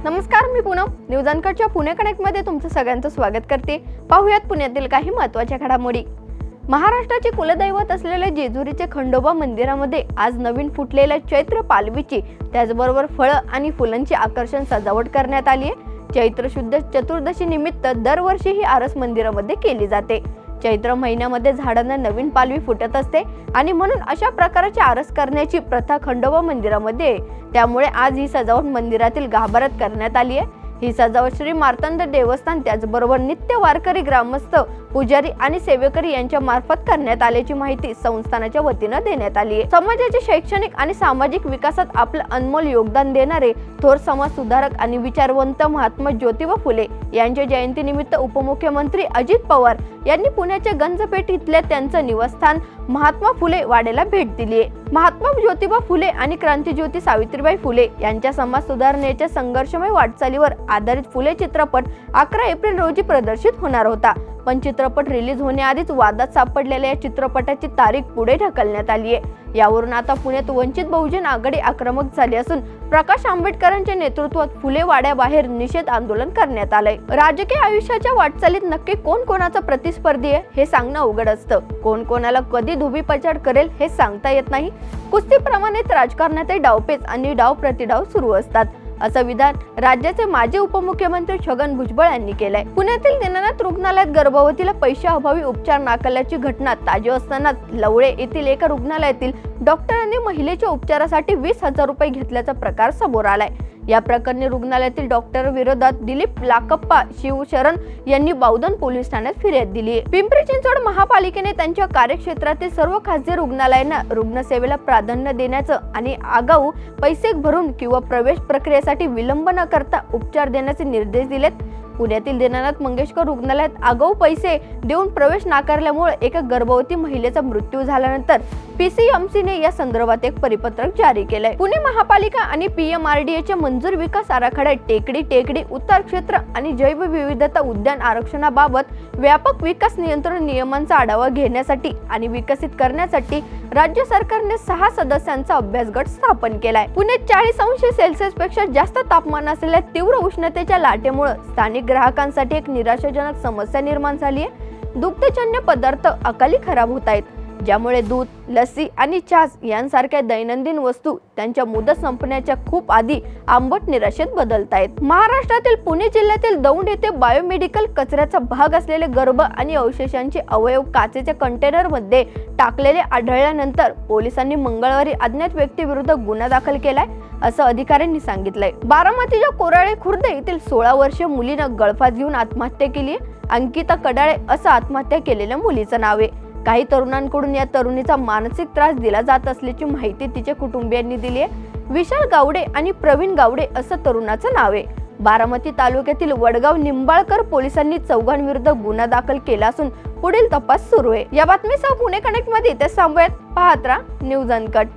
नमस्कार, मी Poonam news अनकटच्या Pune connect मध्ये तुमचं सगळ्यांचं स्वागत करते। पाहूयात पुण्यातील काही महत्त्वाच्या घडामोडी। महाराष्ट्राचे कुलदैवत असलेले जेजुरीचे खंडोबा मंदिरामध्ये आज नवीन फुटलेल्या चैत्र पालवीची त्याचबरोबर फळं आणि फुलांची आकर्षण सजावट करण्यात आली आहे। चैत्र शुद्ध चतुर्दशी निमित्त दरवर्षी ही आरस मंदिरामध्ये केली जाते। चैत्र महिन्यामध्ये झाडांना नवीन पालवी फुटत असते आणि म्हणून अशा प्रकारची आरस करण्याची प्रथा खंडोबा मंदिरामध्ये आहे। त्यामुळे आज ही सजावट मंदिरातील गाभाऱ्यात करण्यात आली आहे। ही सजावट श्री मार्तंड देवस्थान त्याचबरोबर नित्य वारकरी, ग्रामस्थ, पुजारी आणि सेवेकरी यांच्या मार्फत करण्यात आल्याची माहिती संस्थानाच्या वतीने देण्यात आली आहे। समाजाच्या शैक्षणिक आणि सामाजिक विकासात आपलं अनमोल योगदान देणारे थोर समाज सुधारक आणि विचारवंत महात्मा ज्योतिबा फुले यांच्या जयंतीनिमित्त उपमुख्यमंत्री अजित पवार यांनी पुण्याच्या गंजपेठ इथल्या त्यांचं निवासस्थान महात्मा फुले वाड्याला भेट दिली आहे। महात्मा ज्योतिबा फुले आणि क्रांतिज्योती सावित्रीबाई फुले यांच्या समाज सुधारणेच्या संघर्षमय वाटचालीवर आधारित फुले चित्रपट 11 एप्रिल रोजी प्रदर्शित होणार होता, पण चित्रपट रिलीज होण्याआधीच वादात सापडलेल्या या चित्रपटाची तारीख पुढे ढकलण्यात आली आहे। यावरून आता पुण्यात वंचित बहुजन आघाडी आक्रमक झाली असून प्रकाश आंबेडकरांच्या नेतृत्वात फुले वाड्याबाहेर निषेध आंदोलन करण्यात आलंय। राजकीय आयुष्याच्या वाटचालीत नक्की कोण कोणाचा प्रतिस्पर्धी आहे हे सांगणं अवघड असतं। कोण कोणाला कधी धोबीपछाड करेल हे सांगता येत नाही। कुस्तीप्रमाणेच राजकारणातही डावपेच आणि डाव प्रतिडाव सुरू असतात, असं विधान राज्याचे माजी उपमुख्यमंत्री छगन भुजबळ यांनी केलंय। पुण्यातील दीनानाथ रुग्णालयात गर्भवतीला पैशाअभावी उपचार नाकारल्याची घटना ताजी असतानाच लवळे येथील एका रुग्णालयातील डॉक्टरांनी महिलेच्या उपचारासाठी 20,000 रुपये घेतल्याचा प्रकार समोर आलाय। या प्रकरणी रुग्णालयातील डॉक्टर विरोधात दिलीप लाकप्पा शिवशरण यांनी बावधन पोलीस ठाण्यात फिर्याद दिली आहे। पिंपरी चिंचवड महापालिकेने त्यांच्या कार्यक्षेत्रातील सर्व खासगी रुग्णालयांना रुग्णसेवेला प्राधान्य देण्याचं आणि आगाऊ पैसे भरून किंवा प्रवेश प्रक्रियेसाठी विलंब न करता उपचार देण्याचे निर्देश दिलेत। पुण्यातील दीनानाथ मंगेशकर रुग्णालयात आगाऊ पैसे देऊन प्रवेश नाकारल्यामुळे एका गर्भवती महिलेचा मृत्यू झाल्यानंतर पीसीएमसीने या संदर्भात एक परिपत्रक जारी केलंय। पुणे महापालिका आणि पीएमआरडीएच्या मंजूर विकास आराखड्यात टेकडी उतार क्षेत्र आणि जैवविविधता उद्यान आरक्षणाबाबत व्यापक विकास नियंत्रण नियमांचा आढावा घेण्यासाठी आणि विकसित करण्यासाठी राज्य सरकारने 6 सदस्यांचा अभ्यास गट स्थापन केलाय। पुण्यात 40°C पेक्षा जास्त तापमान असलेल्या तीव्र उष्णतेच्या लाटेमुळे स्थानिक ग्राहकांसाठी एक निराशाजनक समस्या निर्माण झाली आहे। दुग्धजन्य पदार्थ अकाली खराब होत आहेत, ज्यामुळे दूध, लस्सी आणि छास यांसारख्या दैनंदिन वस्तू त्यांच्या मुदत संपण्याच्या खूप आधी आंबट निराशेत बदलत आहेत। महाराष्ट्रातील पुणे जिल्ह्यातील दौंड येथे बायोमेडिकल कचऱ्याचा भाग असलेले गर्भ आणि अवशेषांचे अवयव काचेच्या कंटेनरमध्ये टाकलेले आढळल्यानंतर पोलिसांनी मंगळवारी अज्ञात व्यक्तीविरुद्ध गुन्हा दाखल केलाय, असं अधिकाऱ्यांनी सांगितलंय। बारामतीच्या कोराळे खुर्द येथील 16 वर्षीय मुलीनं गळफास घेऊन आत्महत्या केली आहे। अंकिता कडाळे असं आत्महत्या केलेल्या मुलीचं नाव आहे। काही तरुणांकडून या तरुणीचा मानसिक त्रास दिला जात असल्याची माहिती तिच्या कुटुंबियांनी दिली आहे। विशाल गावडे आणि प्रवीण गावडे असं तरुणाचं नाव आहे। बारामती तालुक्यातील वडगाव निंबाळकर पोलिसांनी चौघांविरुद्ध गुन्हा दाखल केला असून पुढील तपास सुरू आहे। या बातमीसह पुणे कनेक्ट मध्ये इथे थांबूयात। पाहत राहा न्यूज अनकट।